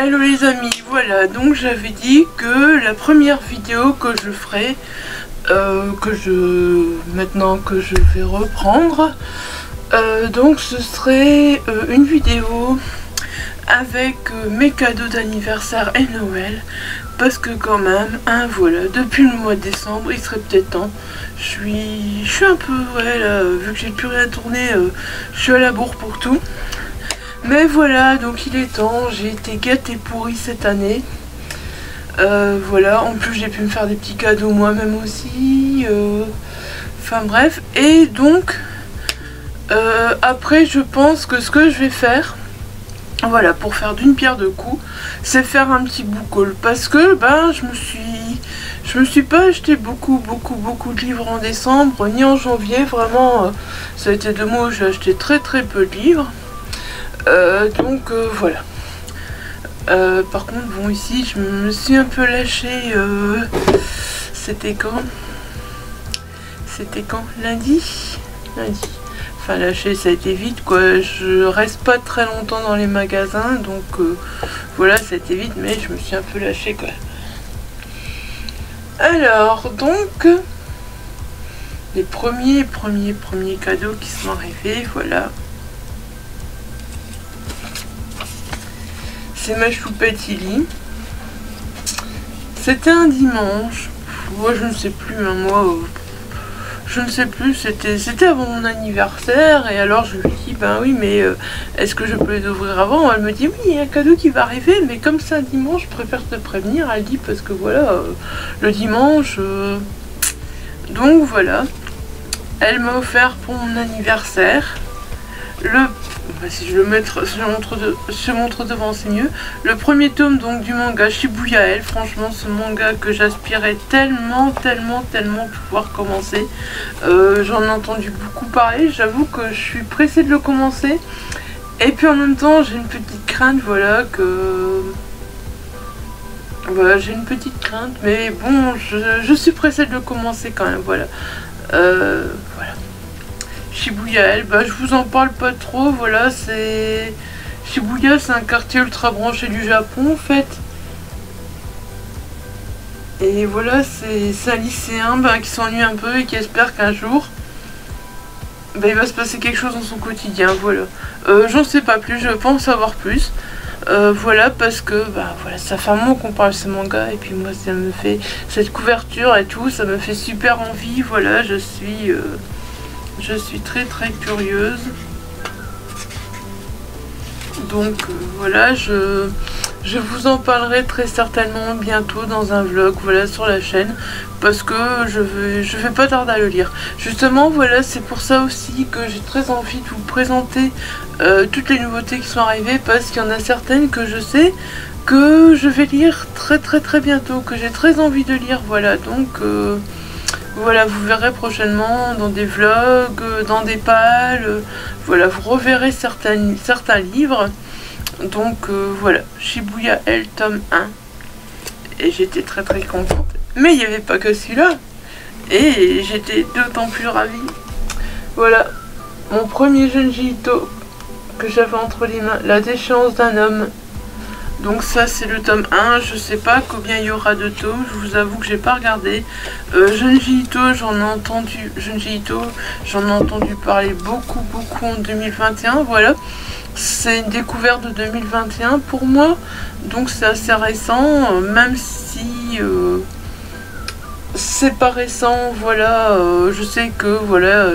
Hello les amis, voilà, donc j'avais dit que la première vidéo que je ferai, maintenant que je vais reprendre, donc ce serait une vidéo avec mes cadeaux d'anniversaire et Noël, parce que quand même, hein, voilà, depuis le mois de décembre, il serait peut-être temps. Je suis un peu, ouais, là, vu que j'ai plus rien tourné, je suis à la bourre pour tout. Mais voilà, donc il est temps, j'ai été gâtée pourrie cette année. Voilà, en plus j'ai pu me faire des petits cadeaux moi-même aussi. Enfin bref, et donc après je pense que ce que je vais faire, voilà, pour faire d'une pierre deux coups, c'est faire un petit book haul. Parce que ben je me suis pas acheté beaucoup de livres en décembre, ni en janvier, vraiment, ça a été 2 mois où j'ai acheté très peu de livres. Donc voilà. Par contre, bon, ici je me suis un peu lâchée. C'était quand lundi. Enfin, lâché, ça a été vite, quoi. Je reste pas très longtemps dans les magasins, donc voilà, ça a été vite, mais je me suis un peu lâchée, quoi. Alors, donc les premiers cadeaux qui sont arrivés, voilà. C'est ma choupette Illy. C'était un dimanche. Moi je ne sais plus, hein, je ne sais plus, c'était avant mon anniversaire. Et alors je lui dis, ben oui, mais est-ce que je peux les ouvrir avant? Elle me dit, oui, il y a un cadeau qui va arriver, mais comme c'est un dimanche, je préfère te prévenir. Elle dit, parce que voilà, le dimanche, donc voilà. Elle m'a offert pour mon anniversaire si je le montre devant, c'est mieux. Le premier tome donc du manga Shibuya Elle. Franchement, ce manga que j'aspirais tellement pouvoir commencer. J'en ai entendu beaucoup parler. J'avoue que je suis pressée de le commencer. Et puis en même temps, j'ai une petite crainte, voilà, j'ai une petite crainte. Mais bon, je suis pressée de le commencer quand même, voilà. Voilà. Shibuya Elle, bah, je vous en parle pas trop, voilà, c'est... Shibuya, c'est un quartier ultra branché du Japon, en fait. Et voilà, c'est un lycéen qui s'ennuie un peu et qui espère qu'un jour, il va se passer quelque chose dans son quotidien, voilà. J'en sais pas plus, je pense savoir plus. Voilà, parce que, voilà, ça fait un moment qu'on parle de ce manga, et puis moi, ça me fait... Cette couverture et tout, ça me fait super envie, voilà, je suis très curieuse. Donc voilà, je vous en parlerai très certainement bientôt dans un vlog, voilà, sur la chaîne, parce que je vais pas tarder à le lire. Justement, voilà, c'est pour ça aussi que j'ai très envie de vous présenter toutes les nouveautés qui sont arrivées, parce qu'il y en a certaines que je sais que je vais lire très bientôt, que j'ai très envie de lire, voilà. Donc voilà, vous verrez prochainement dans des vlogs, dans des pales, voilà, vous reverrez certains livres. Donc voilà, Shibuya Elle tome 1. Et j'étais très contente. Mais il n'y avait pas que celui-là. Et j'étais d'autant plus ravie. Voilà, mon premier Junji Ito que j'avais entre les mains, La déchéance d'un homme. Donc ça c'est le tome 1, je sais pas combien il y aura de tomes, je vous avoue que j'ai pas regardé. Junji Ito, j'en ai entendu parler beaucoup en 2021, voilà. C'est une découverte de 2021 pour moi, donc c'est assez récent, même si c'est pas récent, voilà. Je sais que voilà,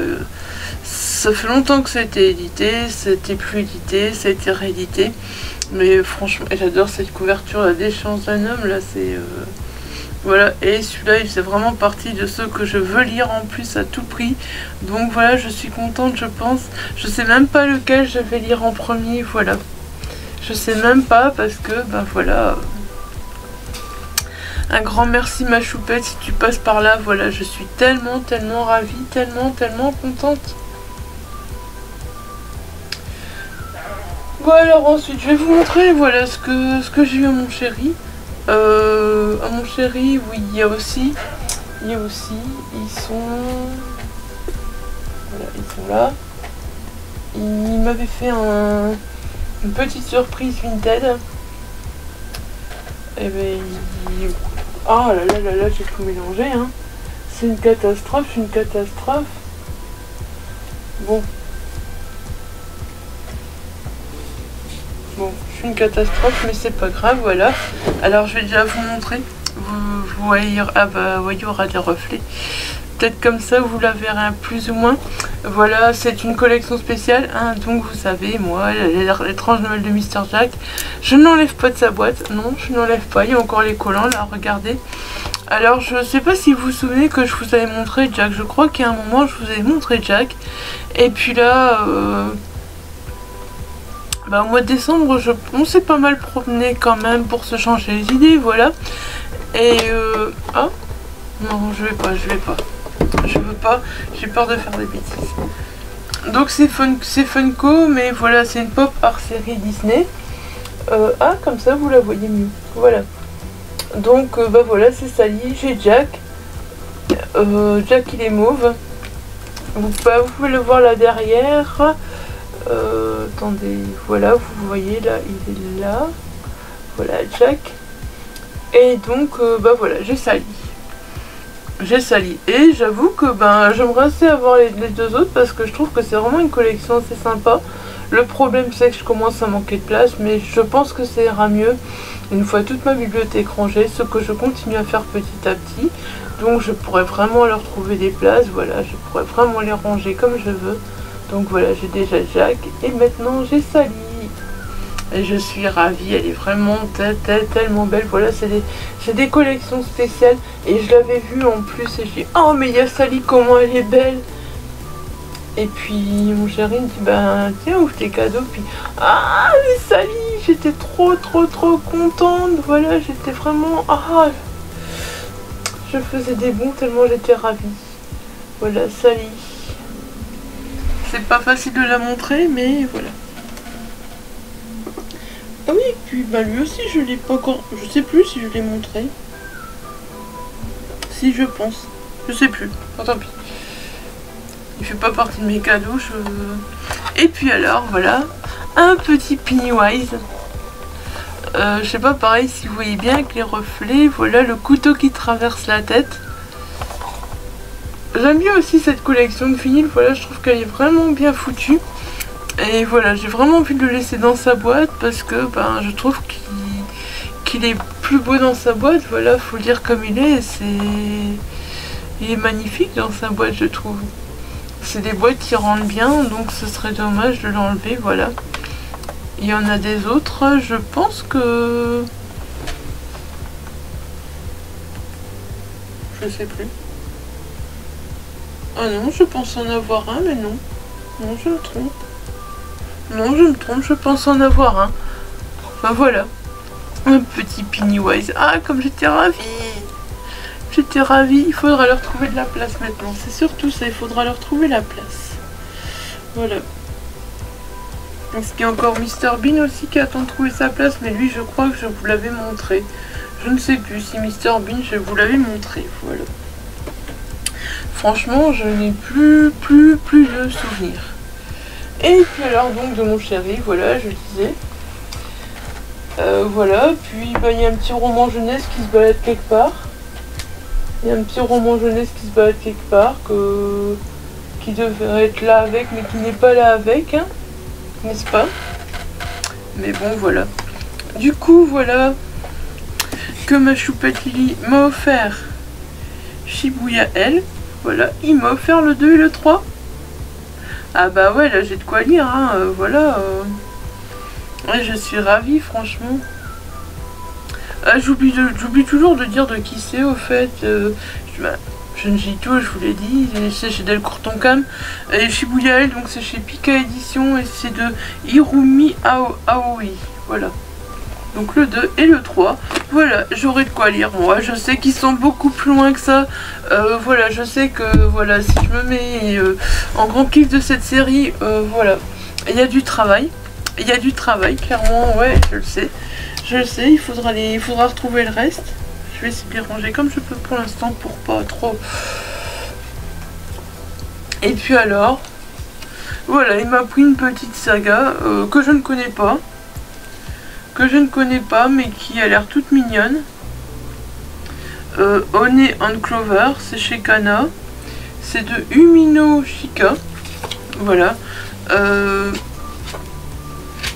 ça fait longtemps que ça a été édité, c'était plus édité, ça a été réédité. Mais franchement, j'adore cette couverture, La déchéance d'un homme, là, c'est... voilà, et celui-là, il fait vraiment partie de ceux que je veux lire en plus à tout prix. Donc voilà, je suis contente, je pense. Je sais même pas lequel je vais lire en premier, voilà. Je sais même pas, parce que, voilà... Un grand merci, ma choupette, si tu passes par là, voilà, je suis tellement ravie, tellement contente. Bon, alors ensuite je vais vous montrer, voilà, ce que j'ai eu à mon chéri. À mon chéri, oui, il y a aussi, ils sont... Voilà, ils sont là. Il m'avait fait une petite surprise Vinted. Et ben oh là là là là, j'ai tout mélangé, hein. C'est une catastrophe, une catastrophe. Bon. Bon, je suis une catastrophe, mais c'est pas grave, voilà. Alors je vais déjà vous montrer. Vous voyez, ah bah, voyez, il y aura des reflets. Peut-être comme ça, vous la verrez plus ou moins. Voilà, c'est une collection spéciale, hein, donc vous savez, moi, l'étrange Noël de Mr. Jack, je n'enlève pas de sa boîte. Non, je n'enlève pas. Il y a encore les collants, là, regardez. Alors, je sais pas si vous vous souvenez que je vous avais montré Jack. Je crois qu'il y a un moment, je vous avais montré Jack. Et puis là... bah, au mois de décembre, on s'est pas mal promené quand même pour se changer les idées, voilà. Et ah non, je vais pas, je veux pas, j'ai peur de faire des bêtises. Donc c'est Funko, mais voilà, c'est une pop art série Disney. Ah, comme ça vous la voyez mieux, voilà. Donc bah voilà, c'est Sally, j'ai Jack. Jack il est mauve. Vous pouvez le voir là derrière. Attendez, voilà, vous voyez là, il est là. Voilà, Jack. Et donc, bah voilà, j'ai Sally. J'ai Sally. Et j'avoue que ben, j'aimerais assez avoir les deux autres parce que je trouve que c'est vraiment une collection assez sympa. Le problème, c'est que je commence à manquer de place, mais je pense que ça ira mieux une fois toute ma bibliothèque rangée, ce que je continue à faire petit à petit. Donc, je pourrais vraiment leur trouver des places. Voilà, je pourrais vraiment les ranger comme je veux. Donc voilà, j'ai déjà Jack et maintenant j'ai Sally. Et je suis ravie, elle est vraiment tellement belle. Voilà, c'est des collections spéciales. Et je l'avais vue en plus et j'ai dit, oh mais il y a Sally, comment elle est belle. Et puis mon chéri me dit, ben tiens, ouvre tes cadeaux. Puis, ah mais Sally, j'étais trop contente. Voilà, j'étais vraiment, ah, je faisais des bonds tellement j'étais ravie. Voilà, Sally. C'est pas facile de la montrer, mais voilà. Ah oui, et puis bah lui aussi je l'ai pas encore. Je sais plus si je l'ai montré. Si, je pense. Je sais plus. Oh, tant pis. Il fait pas partie de mes cadeaux. Et puis alors, voilà. Un petit Pennywise. Je sais pas, pareil, si vous voyez bien avec les reflets. Voilà le couteau qui traverse la tête. J'aime bien aussi cette collection de vinyles, voilà, je trouve qu'elle est vraiment bien foutue. Et voilà, j'ai vraiment envie de le laisser dans sa boîte parce que ben, je trouve qu'il est plus beau dans sa boîte, voilà, faut le dire comme il est. Il est magnifique dans sa boîte, je trouve. C'est des boîtes qui rendent bien, donc ce serait dommage de l'enlever, voilà. Il y en a des autres, je pense que... Je sais plus. Ah non, je pense en avoir un, mais non. Non, je me trompe. Non, je me trompe, je pense en avoir un. Enfin voilà. Un petit Pennywise. Ah, comme j'étais ravie. J'étais ravie. Il faudra leur trouver de la place maintenant. C'est surtout ça, il faudra leur trouver la place. Voilà. Est-ce qu'il y a encore Mr Bean aussi qui attend de trouver sa place? Mais lui, je crois que je vous l'avais montré. Je ne sais plus si Mr Bean, je vous l'avais montré. Voilà. Franchement, je n'ai plus de souvenirs. Et puis alors donc de mon chéri, voilà, je disais. Voilà, puis bah, il y a un petit roman jeunesse qui se balade quelque part. Il y a un petit roman jeunesse qui se balade quelque part, qui devrait être là avec, mais qui n'est pas là avec, hein, n'est-ce pas? Mais bon, voilà. Du coup, voilà que ma choupette Lily m'a offert Shibuya elle. Voilà, il m'a offert le 2 et le 3. Ah bah ouais, là j'ai de quoi lire, hein, voilà. Ouais, je suis ravie, franchement. Ah, j'oublie toujours de dire de qui c'est, au fait. Jeune Jito, je vous l'ai dit, c'est chez Delcourt Tonkam. Et Shibuya elle, donc c'est chez Pika Édition, et c'est de Hirumi Aoi. Voilà. Donc le 2 et le 3. Voilà, j'aurai de quoi lire. Moi, je sais qu'ils sont beaucoup plus loin que ça. Voilà, je sais que voilà, si je me mets en grand kiff de cette série, voilà, il y a du travail. Il y a du travail, clairement, ouais, je le sais. Je le sais, il faudra retrouver le reste. Je vais essayer de les ranger comme je peux pour l'instant pour pas trop. Et puis alors, voilà, il m'a pris une petite saga que je ne connais pas. que je ne connais pas mais qui a l'air toute mignonne. Honey and Clover, c'est chez Kana. C'est de Umino Shika. Voilà.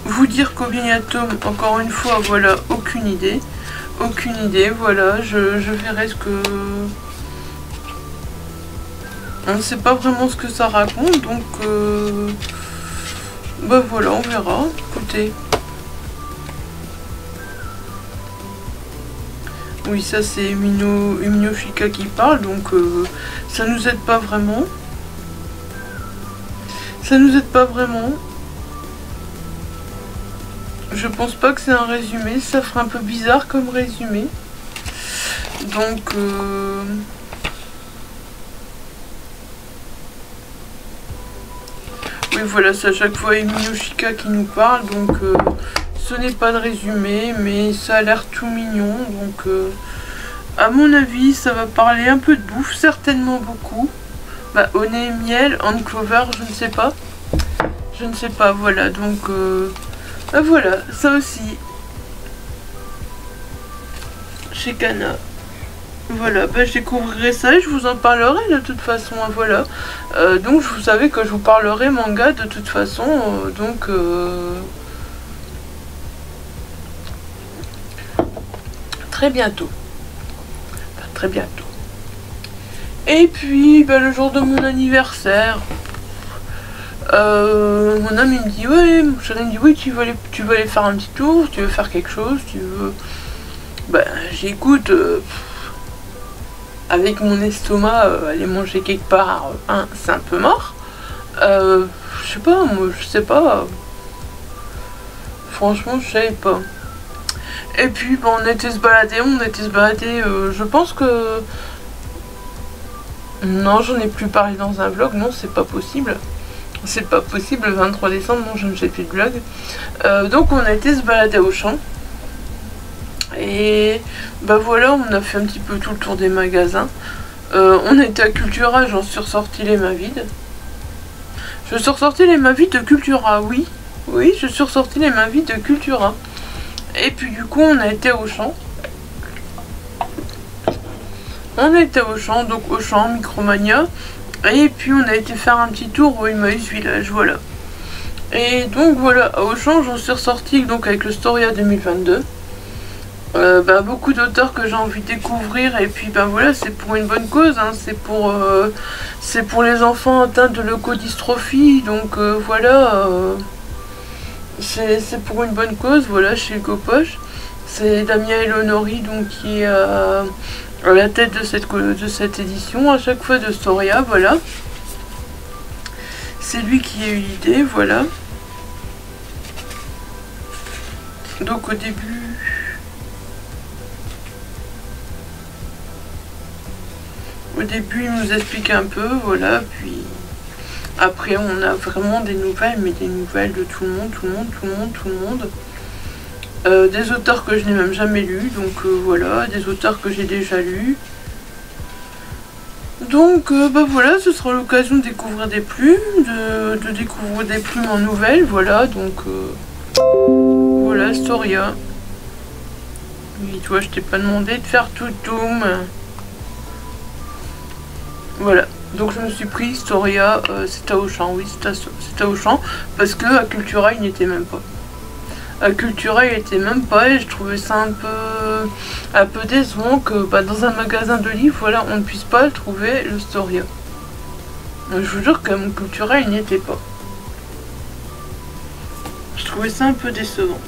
Vous dire combien il y a de tomes, encore une fois, voilà, aucune idée. Aucune idée, voilà, je verrai ce que... On ne sait pas vraiment ce que ça raconte, donc... Bah voilà, on verra. Écoutez. Oui, ça c'est Umino Shika qui parle, donc ça nous aide pas vraiment. Ça nous aide pas vraiment. Je pense pas que c'est un résumé, ça ferait un peu bizarre comme résumé. Donc oui voilà, c'est à chaque fois Umino Shika qui nous parle, donc ce n'est pas de résumé, mais ça a l'air tout mignon, donc à mon avis ça va parler un peu de bouffe, certainement beaucoup. Bah honey, miel, and clover, je ne sais pas. Je ne sais pas, voilà, donc bah voilà, ça aussi chez Kana. Voilà, bah je découvrirai ça et je vous en parlerai de toute façon, voilà. Donc vous savez que je vous parlerai manga de toute façon, donc très bientôt. Enfin, très bientôt. Et puis, bah, le jour de mon anniversaire, mon ami me dit, ouais, mon chéri me dit, oui, tu veux aller faire un petit tour, tu veux faire quelque chose, tu veux... Ben, j'écoute, avec mon estomac, aller manger quelque part, c'est un peu mort. Je sais pas, moi, je sais pas. Franchement, je savais pas. Et puis, bon, on était se balader, je pense que... Non, j'en ai plus parlé dans un vlog, non, c'est pas possible. C'est pas possible, le 23 décembre, non, je ne fais plus de vlog. Donc, on a été se balader au champ. Et bah voilà, on a fait un petit peu tout le tour des magasins. On était à Cultura, j'en suis ressorti les mains vides. Je suis ressorti les mains vides de Cultura, oui. Oui, je suis ressorti les mains vides de Cultura. Et puis du coup, on a été au champ. On a été au champ, donc au champ, Micromania. Et puis on a été faire un petit tour au Emmaüs Village, voilà. Et donc voilà, à Auchan, j'en suis ressorti donc avec le Storia 2022. Bah, beaucoup d'auteurs que j'ai envie de découvrir, et puis ben voilà, c'est pour une bonne cause, hein, c'est pour les enfants atteints de leucodystrophie, donc voilà, c'est pour une bonne cause, voilà, chez Gopoche. C'est Damien Elonori donc qui est à la tête de cette édition, à chaque fois de Storia, voilà. C'est lui qui a eu l'idée, voilà. Donc au début... Au début, il nous explique un peu, voilà, puis après, on a vraiment des nouvelles, mais des nouvelles de tout le monde. Des auteurs que je n'ai même jamais lus, donc voilà, des auteurs que j'ai déjà lus. Donc, bah voilà, ce sera l'occasion de découvrir des plumes, de découvrir des plumes en nouvelles, voilà, donc voilà, Storia. Oui, toi, je t'ai pas demandé de faire tout Doom. Voilà, donc je me suis pris Storia, c'est à Auchan, oui, c'est à Auchan, parce que à Cultura il n'y était même pas. À Cultura il était même pas, et je trouvais ça un peu décevant que bah, dans un magasin de livres, voilà, on ne puisse pas trouver le Storia. Donc, je vous jure qu'à mon Cultura il n'y était pas. Je trouvais ça un peu décevant.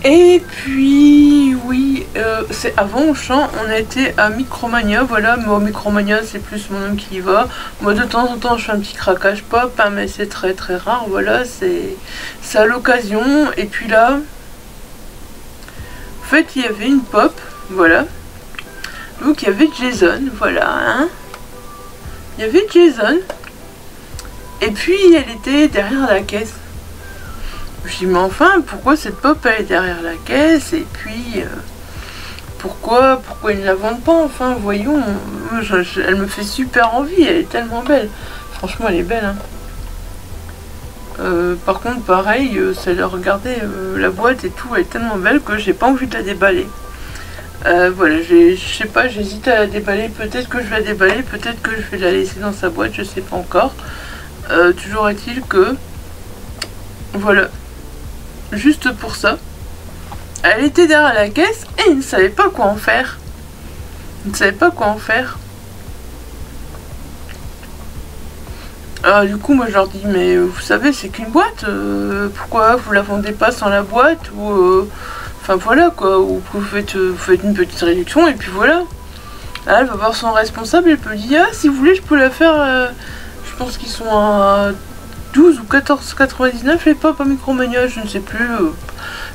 Et puis, oui, c'est avant Auchan, on a été à Micromania, voilà, moi Micromania c'est plus mon homme qui y va. Moi de temps en temps je fais un petit craquage pop, hein, mais c'est très très rare, voilà, c'est à l'occasion. Et puis là, en fait il y avait une pop, voilà, donc il y avait Jason, voilà, hein. Il y avait Jason, et puis elle était derrière la caisse. Je dis mais enfin pourquoi cette pop elle est derrière la caisse, et puis pourquoi ils ne la vendent pas, enfin voyons, elle me fait super envie, elle est tellement belle, franchement elle est belle, hein. Par contre pareil, regardez, la boîte et tout elle est tellement belle que j'ai pas envie de la déballer. Voilà, je sais pas, j'hésite à la déballer, peut-être que je vais la déballer, peut-être que je vais la laisser dans sa boîte, je sais pas encore. Toujours est-il que, voilà, juste pour ça, elle était derrière la caisse et il ne savait pas quoi en faire. Il ne savait pas quoi en faire. Du coup, moi je leur dis, mais vous savez, c'est qu'une boîte, pourquoi vous la vendez pas sans la boîte, ou enfin voilà quoi, ou vous faites une petite réduction et puis voilà. Là, elle va voir son responsable et elle peut lui dire, ah si vous voulez je peux la faire, je pense qu'ils sont à 12 ou 14,99 les pop à Micromania, je ne sais plus,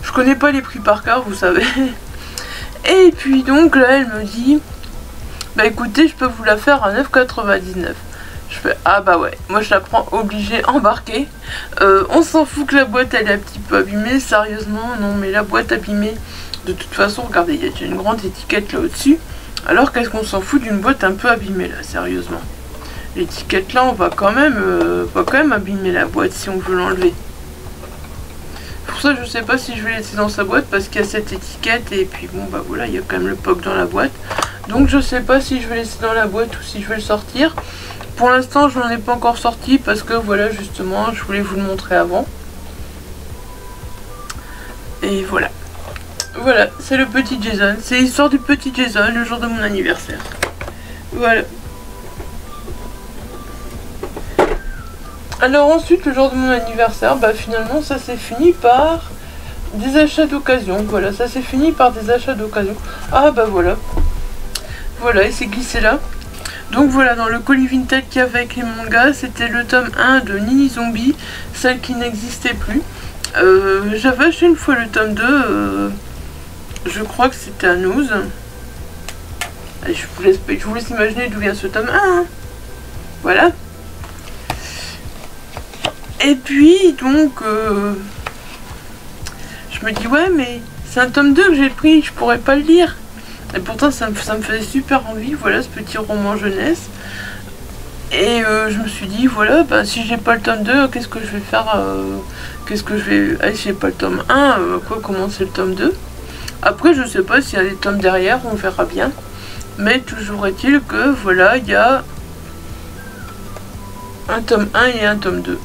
je connais pas les prix par cœur, vous savez. Et puis donc là elle me dit, bah écoutez, je peux vous la faire à 9,99. Je fais, ah bah ouais, moi je la prends obligée, embarquée. On s'en fout que la boîte elle est un petit peu abîmée, sérieusement, non mais la boîte abîmée, de toute façon, regardez, il y a déjà une grande étiquette là au-dessus. Alors qu'est-ce qu'on s'en fout d'une boîte un peu abîmée là, sérieusement. L'étiquette là, on va quand même abîmer la boîte si on veut l'enlever. Pour ça, je sais pas si je vais laisser dans sa boîte parce qu'il y a cette étiquette et puis bon bah voilà, il y a quand même le POC dans la boîte. Donc je sais pas si je vais laisser dans la boîte ou si je vais le sortir. Pour l'instant, je n'en ai pas encore sorti parce que voilà, justement, je voulais vous le montrer avant. Et voilà. Voilà, c'est le petit Jason. C'est l'histoire du petit Jason le jour de mon anniversaire. Voilà. Alors ensuite, le jour de mon anniversaire, bah finalement, ça s'est fini par des achats d'occasion. Voilà, ça s'est fini par des achats d'occasion. Ah bah voilà. Voilà, il s'est glissé là. Donc voilà, dans le colis vintage qu'il y avait avec les mangas, c'était le tome 1 de Nini Zombie, celle qui n'existait plus. J'avais acheté une fois le tome 2, je crois que c'était à Nouz. Allez, je vous laisse imaginer d'où vient ce tome 1. Hein. Voilà. Et puis, donc, je me dis, ouais, mais c'est un tome 2 que j'ai pris, je pourrais pas le lire. Et pourtant ça me faisait super envie, voilà, ce petit roman jeunesse. Et je me suis dit, voilà, bah, si j'ai pas le tome 2, qu'est-ce que je vais faire, qu'est-ce que je vais... Ah, si j'ai pas le tome 1, quoi commencer le tome 2. Après, je sais pas s'il y a des tomes derrière, on verra bien. Mais toujours est-il que, voilà, il y a un tome 1 et un tome 2.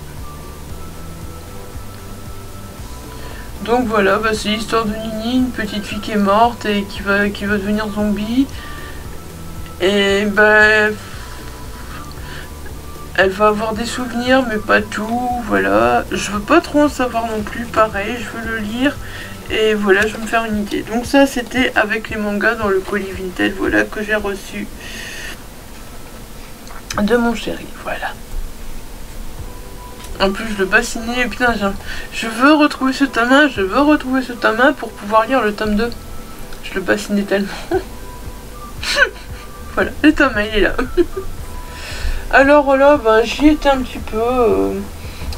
Donc voilà, bah, c'est l'histoire de Nini, une petite fille qui est morte et qui va devenir zombie. Et bah, elle va avoir des souvenirs, mais pas tout, voilà. Je veux pas trop en savoir non plus, pareil, je veux le lire. Et voilà, je vais me faire une idée. Donc ça, c'était avec les mangas dans le colis vintage, voilà, que j'ai reçu de mon chéri, voilà. En plus, je le bassinais, putain, je veux retrouver ce tome 1, je veux retrouver ce tome 1 pour pouvoir lire le tome 2. Je le bassinais tellement. Voilà, le tome 1, il est là. Alors là, ben, j'y étais un petit peu...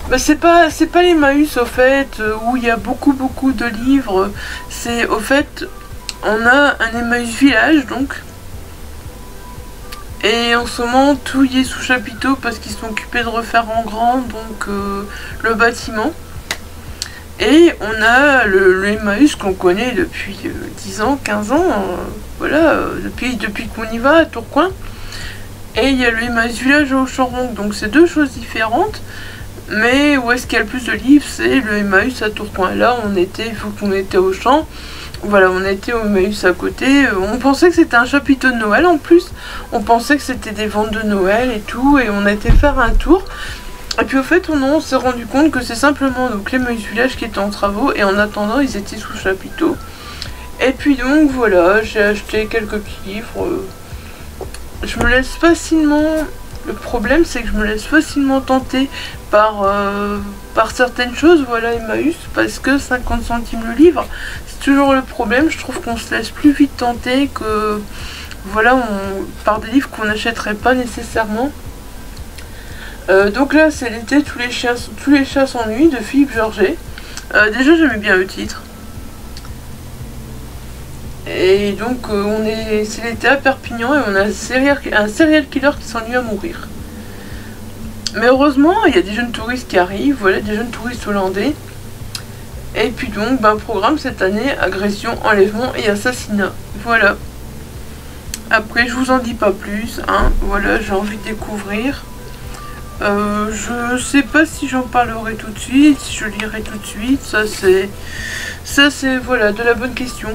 Ben, c'est pas l'Emmaüs, au fait, où il y a beaucoup de livres. C'est, au fait, on a un Emmaüs village, donc... Et en ce moment, tout y est sous chapiteau parce qu'ils sont occupés de refaire en grand donc le bâtiment. Et on a le Emmaüs qu'on connaît depuis 10 ans, 15 ans, voilà, depuis qu'on y va à Tourcoing. Et il y a le Emmaüs Village à Auchan, donc c'est deux choses différentes. Mais où est-ce qu'il y a le plus de livres, c'est le Emmaüs à Tourcoing. Là, il faut qu'on était au champ. Voilà, on était au Emmaüs à côté. On pensait que c'était un chapiteau de Noël en plus. On pensait que c'était des ventes de Noël et tout. Et on a été faire un tour. Et puis au fait, on s'est rendu compte que c'est simplement donc l'Emmaüs Village qui était en travaux. Et en attendant, ils étaient sous chapiteau. Et puis donc voilà, j'ai acheté quelques petits livres. Je me laisse facilement... Le problème, c'est que je me laisse facilement tenter par certaines choses, voilà, Emmaüs, parce que 50 centimes le livre, c'est toujours le problème. Je trouve qu'on se laisse plus vite tenter que, voilà, par des livres qu'on n'achèterait pas nécessairement. Donc là, c'est l'été, tous les chats s'ennuient de Philippe Georget. Déjà, j'aimais bien le titre. Et donc c'est l'été à Perpignan et on a un serial killer qui s'ennuie à mourir. Mais heureusement, il y a des jeunes touristes qui arrivent, voilà, des jeunes touristes hollandais. Et puis donc, programme cette année, agression, enlèvement et assassinat. Voilà. Après, je vous en dis pas plus, hein. Voilà, j'ai envie de découvrir. Je sais pas si j'en parlerai tout de suite, si je lirai tout de suite. Ça c'est, voilà, de la bonne question.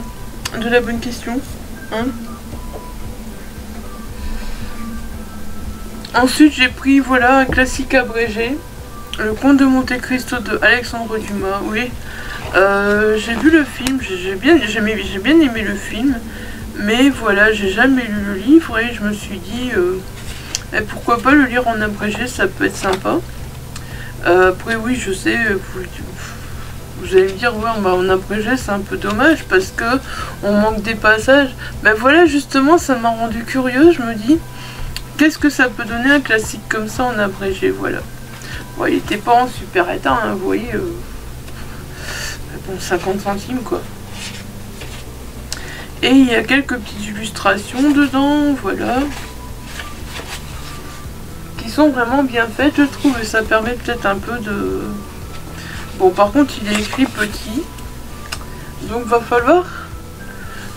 De la bonne question, hein. Ensuite, j'ai pris, voilà, un classique abrégé. Le Comte de Monte Cristo de Alexandre Dumas, oui. J'ai vu le film, j'ai bien aimé le film. Mais voilà, j'ai jamais lu le livre et je me suis dit, pourquoi pas le lire en abrégé, ça peut être sympa. Après oui, je sais, vous allez me dire, ouais, en abrégé c'est un peu dommage parce que on manque des passages. Ben voilà, justement, ça m'a rendu curieux, je me dis, qu'est-ce que ça peut donner un classique comme ça en abrégé, voilà. Bon, il était pas en super état, hein, vous voyez, bon, 50 centimes quoi. Et il y a quelques petites illustrations dedans, voilà. Qui sont vraiment bien faites, je trouve. Et ça permet peut-être un peu de... Bon, par contre, il est écrit petit. Donc, va falloir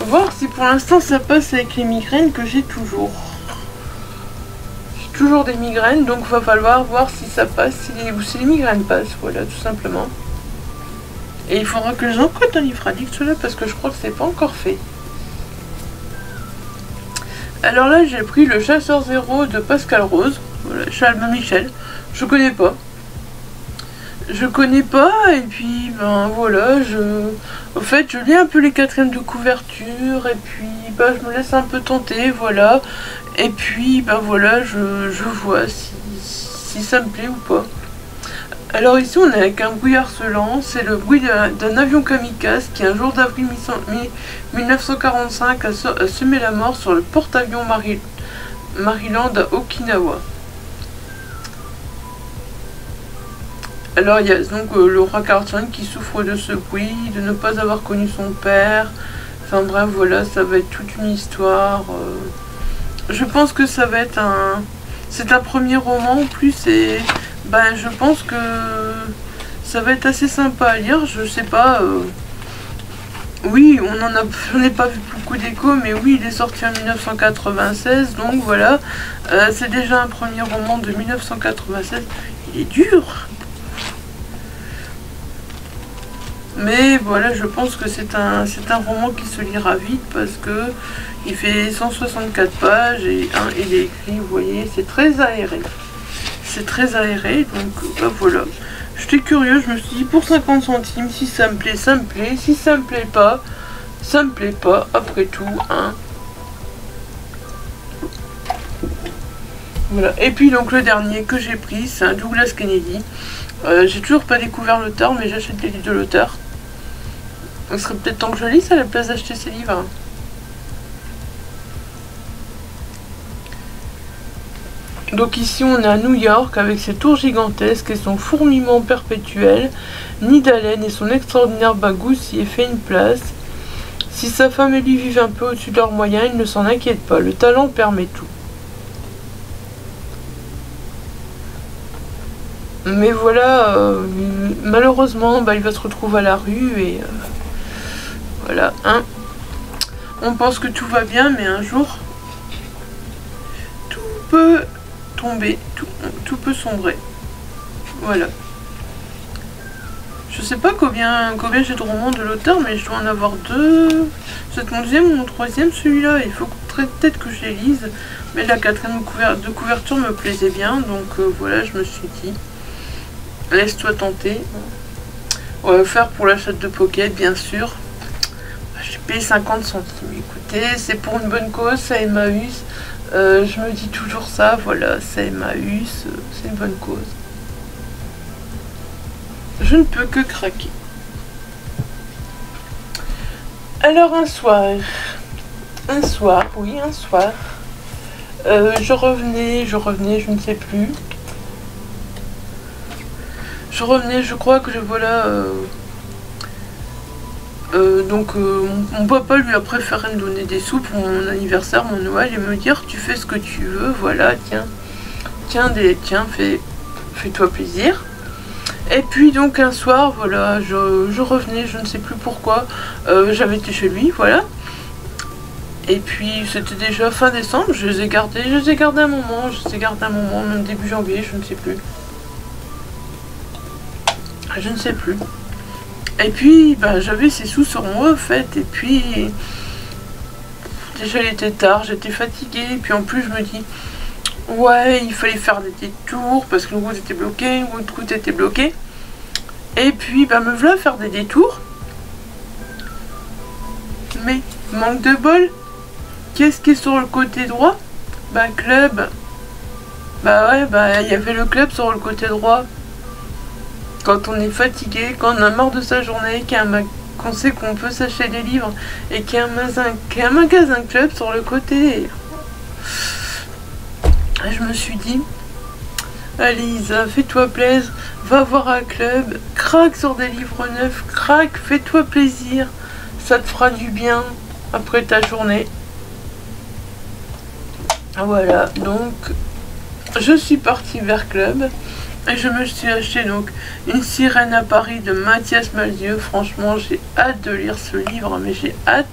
voir si pour l'instant ça passe avec les migraines que j'ai toujours. J'ai toujours des migraines, donc va falloir voir si ça passe, si les migraines passent, voilà, tout simplement. Et il faudra que j'encode un livre addict là parce que je crois que c'est pas encore fait. Alors là, j'ai pris Le Chasseur Zéro de Pascal Rose, voilà, chez Albin Michel. Je connais pas. Je connais pas, et puis, ben voilà, en fait, je lis un peu les quatrièmes de couverture, et puis, ben, je me laisse un peu tenter, voilà. Et puis, ben voilà, je vois si ça me plaît ou pas. Alors ici, on est avec un bruit harcelant, c'est le bruit d'un avion kamikaze qui, un jour d'avril 1945, a semé la mort sur le porte-avions Maryland à Okinawa. Alors il y a donc le roi Carlton qui souffre de ce bruit, de ne pas avoir connu son père. Enfin bref, voilà, ça va être toute une histoire. Je pense que ça va être un... C'est un premier roman en plus et... Ben, je pense que ça va être assez sympa à lire, je sais pas. Oui, j'en ai pas vu beaucoup d'échos, mais oui, il est sorti en 1996, donc voilà. C'est déjà un premier roman de 1996. Il est dur. Mais voilà, je pense que c'est un roman qui se lira vite parce que il fait 164 pages et il est écrit, vous voyez, c'est très aéré. C'est très aéré, donc bah voilà. J'étais curieux, je me suis dit pour 50 centimes, si ça me plaît, ça me plaît. Si ça me plaît pas, ça me plaît pas, après tout, hein. Voilà. Et puis donc le dernier que j'ai pris, c'est un Douglas Kennedy. J'ai toujours pas découvert l'auteur, mais j'achète les livres de l'auteur. Il serait peut-être temps que je lise à la place d'acheter ces livres. Donc ici on est à New York avec ses tours gigantesques et son fourmillement perpétuel. Nid Allen et son extraordinaire bagousse y est fait une place. Si sa femme et lui vivent un peu au-dessus de leurs moyens, il ne s'en inquiète pas, le talent permet tout. Mais voilà, malheureusement, il va se retrouver à la rue et voilà, hein. On pense que tout va bien, mais un jour, tout peut tomber, tout peut sombrer. Voilà. Je sais pas combien j'ai de romans de l'auteur, mais je dois en avoir deux. C'est mon deuxième ou mon troisième, celui-là. Il faut peut-être que je les lise. Mais la quatrième de couverture me plaisait bien, donc voilà, je me suis dit, laisse-toi tenter. On va faire pour l'achat de Pocket, bien sûr. J'ai payé 50 centimes. Écoutez, c'est pour une bonne cause, ça Emmaüs. Je me dis toujours ça, voilà, ça Emmaüs, c'est une bonne cause. Je ne peux que craquer. Alors un soir, je revenais, je ne sais plus. Je revenais, je crois que voilà. Donc mon papa lui a préféré me donner des sous pour mon anniversaire, mon Noël, et me dire tu fais ce que tu veux, voilà, tiens, fais Fais-toi plaisir. Et puis donc un soir, voilà, je revenais, je ne sais plus pourquoi, j'avais été chez lui, voilà. Et puis c'était déjà fin décembre, je les ai gardés un moment, même début janvier, je ne sais plus. Je ne sais plus. Et puis bah, j'avais ces sous sur moi en fait, et puis déjà il était tard, j'étais fatiguée, et puis en plus je me dis ouais, il fallait faire des détours parce que le route était bloqué, l'autre route était bloquée. Et puis bah me voilà faire des détours. Mais manque de bol, qu'est-ce qui est sur le côté droit? Bah club. Bah ouais, bah il y avait le club sur le côté droit. Quand on est fatigué, quand on a marre de sa journée, qu'on sait qu'on peut s'acheter des livres et qu'il y a un magasin club sur le côté. Je me suis dit, allez Isa, fais-toi plaisir, va voir un club, craque sur des livres neufs, craque, fais-toi plaisir, ça te fera du bien après ta journée. Voilà, donc je suis partie vers club et je me suis acheté donc Une sirène à Paris de Mathias Malzieu. Franchement, j'ai hâte de lire ce livre, mais j'ai hâte.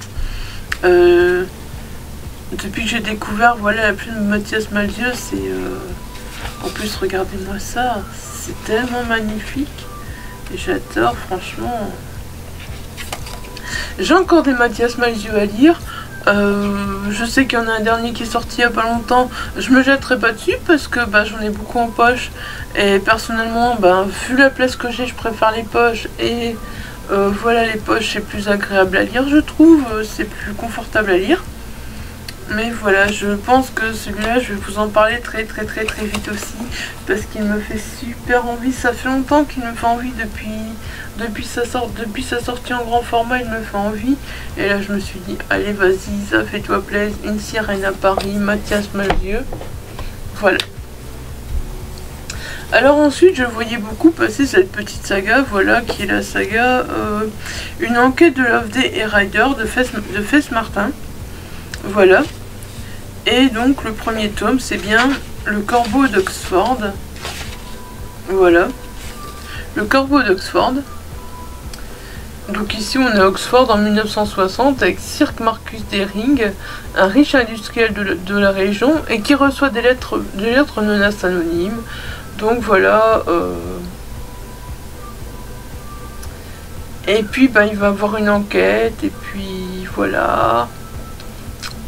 Depuis que j'ai découvert, voilà, la plume de Mathias Malzieu, c'est... En plus, regardez-moi ça, c'est tellement magnifique. Et j'adore, franchement. J'ai encore des Mathias Malzieu à lire. Je sais qu'il y en a un dernier qui est sorti il n'y a pas longtemps. Je me jetterai pas dessus parce que bah, j'en ai beaucoup en poche. Et personnellement, bah, vu la place que j'ai, je préfère les poches. Et voilà, les poches, c'est plus agréable à lire, je trouve. C'est plus confortable à lire. Mais voilà, je pense que celui-là, je vais vous en parler très vite aussi, parce qu'il me fait super envie. Ça fait longtemps qu'il me fait envie depuis sa sortie en grand format, il me fait envie. Et là, je me suis dit, allez, vas-y, ça fais-toi plaisir. Une sirène à Paris, Mathias Malzieu. Voilà. Alors ensuite, je voyais beaucoup passer cette petite saga, voilà, qui est la saga Une enquête de Loveday et Ryder de Fess Martin. Voilà. Et donc le premier tome, c'est bien Le Corbeau d'Oxford. Voilà. Le Corbeau d'Oxford. Donc ici on est à Oxford en 1960 avec Sir Marcus Dering, un riche industriel de la région et qui reçoit des lettres menaces anonymes. Donc voilà. Et puis bah, il va avoir une enquête et puis voilà.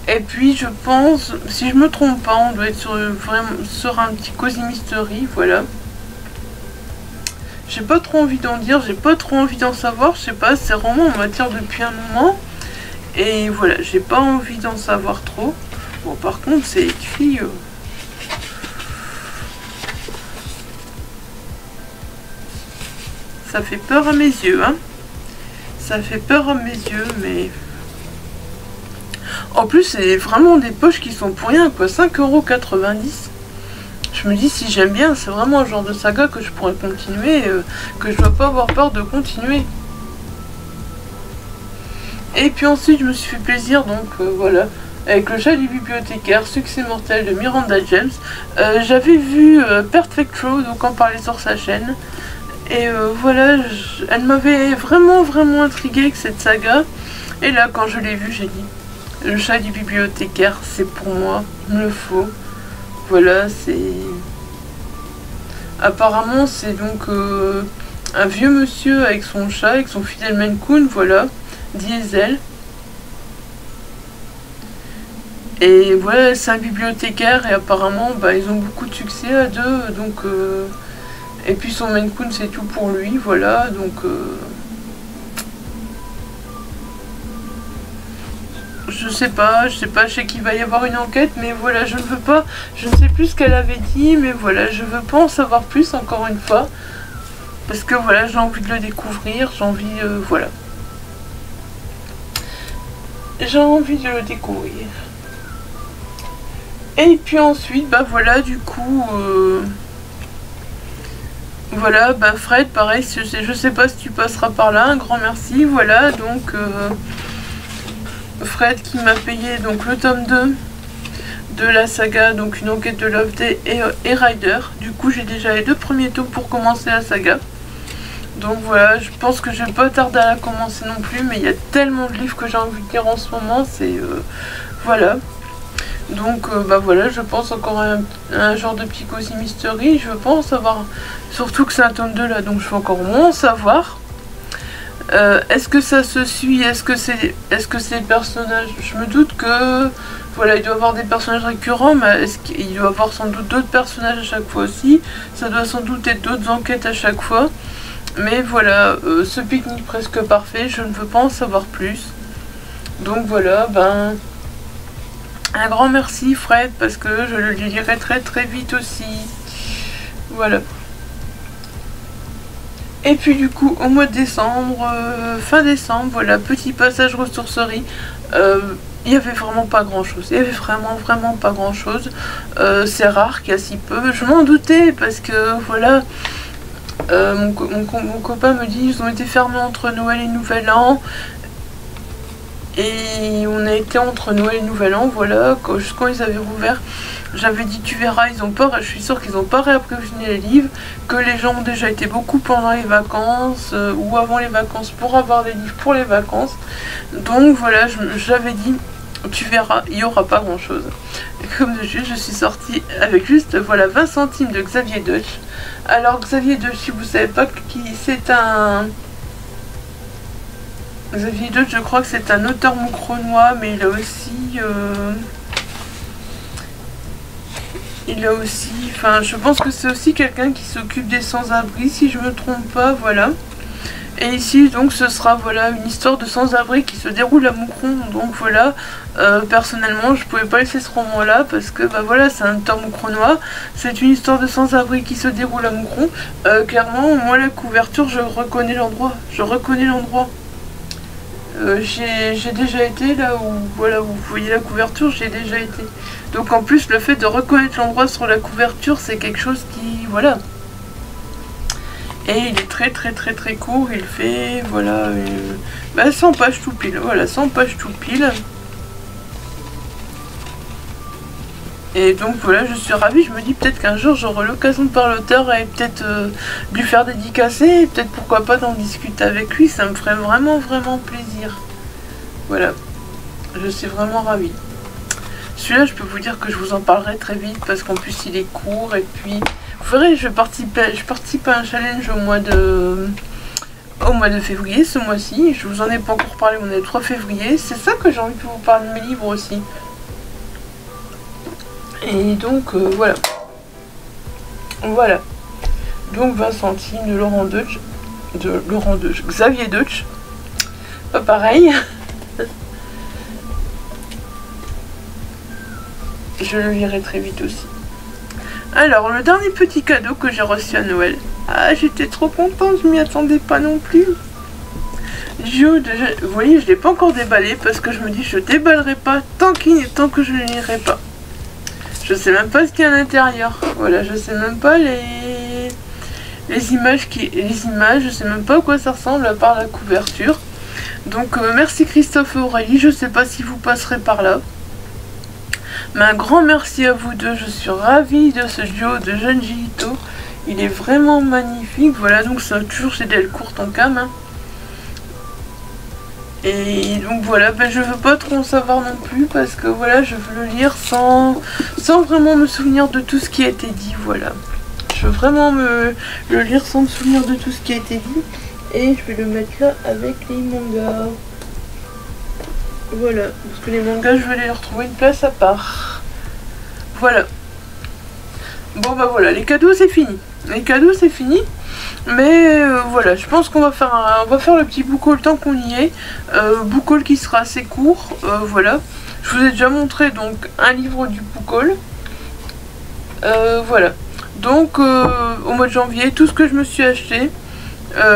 Et puis je pense, si je me trompe pas, on doit être sur un petit Cozy Mystery, voilà. J'ai pas trop envie d'en dire, j'ai pas trop envie d'en savoir, je sais pas, c'est vraiment en matière depuis un moment. Et voilà, j'ai pas envie d'en savoir trop. Bon, par contre, c'est écrit... Ça fait peur à mes yeux, hein. Ça fait peur à mes yeux, mais... En plus, c'est vraiment des poches qui sont pour rien, quoi. 5,90 €. Je me dis, si j'aime bien, c'est vraiment le genre de saga que je pourrais continuer, que je dois pas avoir peur de continuer. Et puis ensuite, je me suis fait plaisir, donc voilà, avec Le Chat du bibliothécaire, Succès mortel de Miranda James. J'avais vu Perfect Row, donc en parler sur sa chaîne. Et voilà, elle m'avait vraiment intriguée avec cette saga. Et là, quand je l'ai vue, j'ai dit... Le Chat du bibliothécaire, c'est pour moi, il me le faut. Voilà, c'est... Apparemment, c'est donc un vieux monsieur avec son chat, avec son fidèle Maine Coon, voilà, Diesel. Et voilà, c'est un bibliothécaire et apparemment, bah, ils ont beaucoup de succès à deux, donc... Et puis son Maine Coon, c'est tout pour lui, voilà, donc... Je sais pas, je sais qu'il va y avoir une enquête, mais voilà, je ne veux pas, je ne sais plus ce qu'elle avait dit, mais voilà, je veux pas en savoir plus encore une fois, parce que voilà, j'ai envie de le découvrir, j'ai envie, voilà. J'ai envie de le découvrir. Et puis ensuite, bah voilà, du coup, voilà, bah Fred, pareil, je sais pas si tu passeras par là, un grand merci, voilà, donc... Fred qui m'a payé donc le tome 2 de la saga, donc une enquête de Loveday et Ryder. Du coup j'ai déjà les 2 premiers tomes pour commencer la saga. Donc voilà, je pense que je vais pas tarder à la commencer non plus, mais il y a tellement de livres que j'ai envie de lire en ce moment, c'est... voilà. Donc bah voilà, je pense encore à un genre de Psychosis Mystery, je veux pas en savoir, surtout que c'est un tome 2 là, donc je veux encore moins en savoir. Est-ce que ça se suit, est-ce que c'est les personnages, je me doute que... Voilà, il doit y avoir des personnages récurrents, mais est-ce qu'il doit y avoir sans doute d'autres personnages à chaque fois aussi. Ça doit sans doute être d'autres enquêtes à chaque fois. Mais voilà, ce pique-nique presque parfait, je ne veux pas en savoir plus. Donc voilà, ben... un grand merci Fred, parce que je le lirai très très vite aussi. Voilà. Et puis du coup, au mois de décembre, fin décembre, voilà, petit passage ressourcerie. Il n'y avait vraiment pas grand chose, il y avait vraiment pas grand chose. C'est rare qu'il y a si peu, je m'en doutais parce que voilà, mon copain me dit ils ont été fermés entre Noël et Nouvel An. Et on a été entre Noël et Nouvel An, voilà, quand ils avaient rouvert. J'avais dit tu verras, ils ont peur, je suis sûre qu'ils n'ont pas réapprovisionné les livres, que les gens ont déjà été beaucoup pendant les vacances ou avant les vacances pour avoir des livres pour les vacances. Donc voilà, j'avais dit tu verras, il n'y aura pas grand chose. Et comme de juste, je suis sortie avec juste voilà 20 centimes de Xavier Deutsch. Alors Xavier Deutsch, si vous ne savez pas qui c'est, Xavier Deutsch, je crois que c'est un auteur moucronois, mais il a aussi, enfin je pense que c'est aussi quelqu'un qui s'occupe des sans-abri, si je me trompe pas, voilà. Et ici donc ce sera voilà une histoire de sans-abri qui se déroule à Moucron, donc voilà, personnellement je pouvais pas laisser ce roman là parce que bah voilà c'est un auteur moucronois, c'est une histoire de sans-abri qui se déroule à Moucron. Clairement moi la couverture je reconnais l'endroit, j'ai déjà été là où voilà vous voyez la couverture, j'ai déjà été. Donc en plus le fait de reconnaître l'endroit sur la couverture c'est quelque chose qui voilà. Et il est très court, il fait voilà 100 pages tout pile, voilà 100 pages tout pile. Et donc voilà, je suis ravie, je me dis peut-être qu'un jour j'aurai l'occasion de parler à l'auteur et peut-être lui faire dédicacer, et peut-être pourquoi pas d'en discuter avec lui, ça me ferait vraiment plaisir. Voilà, je suis vraiment ravie. Celui-là, je peux vous dire que je vous en parlerai très vite parce qu'en plus il est court et puis vous verrez, je participe à un challenge au mois de février ce mois-ci. Je vous en ai pas encore parlé, on est le 3 février. C'est ça que j'ai envie de vous parler de mes livres aussi. Et donc voilà. Voilà. Donc 20 centimes de Laurent Deutsch. Xavier Deutsch. Pas pareil. Je le lirai très vite aussi. Alors, le dernier petit cadeau que j'ai reçu à Noël. Ah, j'étais trop contente, je m'y attendais pas non plus. Vous voyez, je l'ai pas encore déballé parce que je me dis je déballerai pas tant que je ne lirai pas. Je sais même pas ce qu'il y a à l'intérieur. Voilà, je sais même pas les images, je sais même pas à quoi ça ressemble à part la couverture. Donc, merci Christophe et Aurélie, je sais pas si vous passerez par là. Mais un grand merci à vous deux, je suis ravie de ce duo de Junji Ito. Il est vraiment magnifique, voilà, donc ça a toujours chez Delcourt en cam. Hein. Et donc voilà, je veux pas trop en savoir non plus parce que voilà, je veux le lire sans vraiment me souvenir de tout ce qui a été dit, voilà. Je veux vraiment le lire sans me souvenir de tout ce qui a été dit. Et je vais le mettre là avec les mangas. Voilà, parce que les mangas, je vais les retrouver une place à part. Voilà. Bon bah voilà, les cadeaux c'est fini. Les cadeaux c'est fini. Mais voilà, je pense qu'on va faire le petit book haul tant qu'on y est. Book haul qui sera assez court. Voilà. Je vous ai déjà montré donc un livre du book haul. Voilà. Donc au mois de janvier, tout ce que je me suis acheté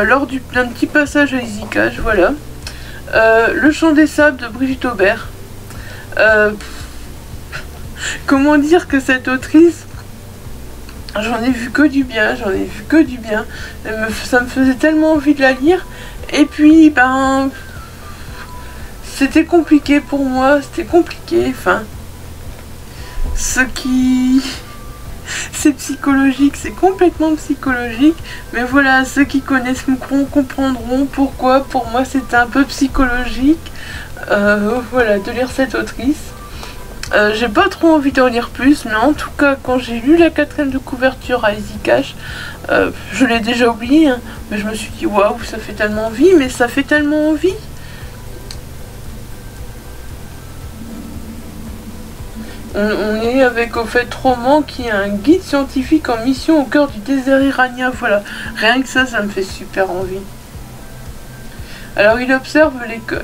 lors d'un petit passage à Easy Cash, voilà. Le Chant des Sables de Brigitte Aubert. Comment dire que cette autrice, j'en ai vu que du bien, ça me faisait tellement envie de la lire. Et puis, ben, c'était compliqué pour moi, enfin, ce qui... c'est psychologique, c'est complètement psychologique, mais voilà, ceux qui connaissent Moucron comprendront pourquoi pour moi c'était un peu psychologique, voilà, de lire cette autrice. J'ai pas trop envie d'en lire plus, mais en tout cas quand j'ai lu la 4e de couverture à Easy Cash, je l'ai déjà oublié, hein, mais je me suis dit waouh, ça fait tellement envie, mais ça fait tellement envie. On est avec au fait roman qui est un guide scientifique en mission au cœur du désert iranien, voilà, rien que ça me fait super envie. Alors il observe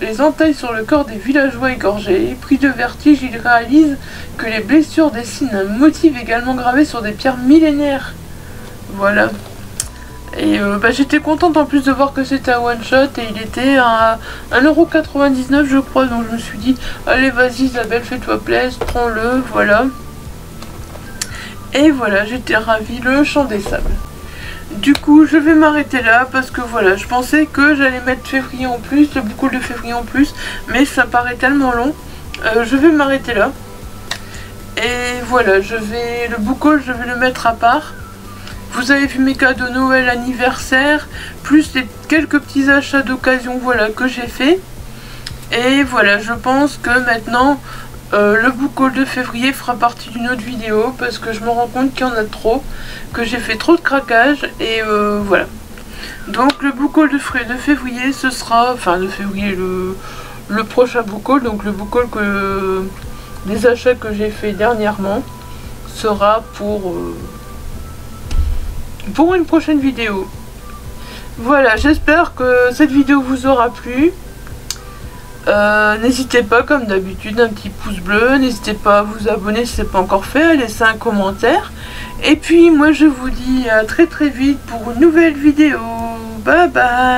les entailles sur le corps des villageois égorgés, et pris de vertige, il réalise que les blessures dessinent un motif également gravé sur des pierres millénaires. Voilà. Et j'étais contente en plus de voir que c'était un one shot et il était à 1,99€ je crois, donc je me suis dit allez vas-y Isabelle, fais-toi plaisir, prends-le, voilà. Et voilà, j'étais ravie, le chant des sables. Du coup je vais m'arrêter là parce que voilà, je pensais que j'allais mettre février en plus, le book haul de février en plus, mais ça paraît tellement long, je vais m'arrêter là. Et voilà, le book haul je vais le mettre à part. Vous avez vu mes cadeaux Noël, anniversaire, plus quelques petits achats d'occasion, voilà, que j'ai fait. Et voilà, je pense que maintenant, le book haul de février fera partie d'une autre vidéo, parce que je me rends compte qu'il y en a trop, que j'ai fait trop de craquage, et voilà. Donc le book haul de février, ce sera, enfin de février, le prochain book haul, donc le book haul des achats que j'ai fait dernièrement, sera pour une prochaine vidéo. Voilà, j'espère que cette vidéo vous aura plu. N'hésitez pas, comme d'habitude, un petit pouce bleu. N'hésitez pas à vous abonner si ce n'est pas encore fait, à laisser un commentaire. Et puis, moi, je vous dis à très très vite pour une nouvelle vidéo. Bye bye.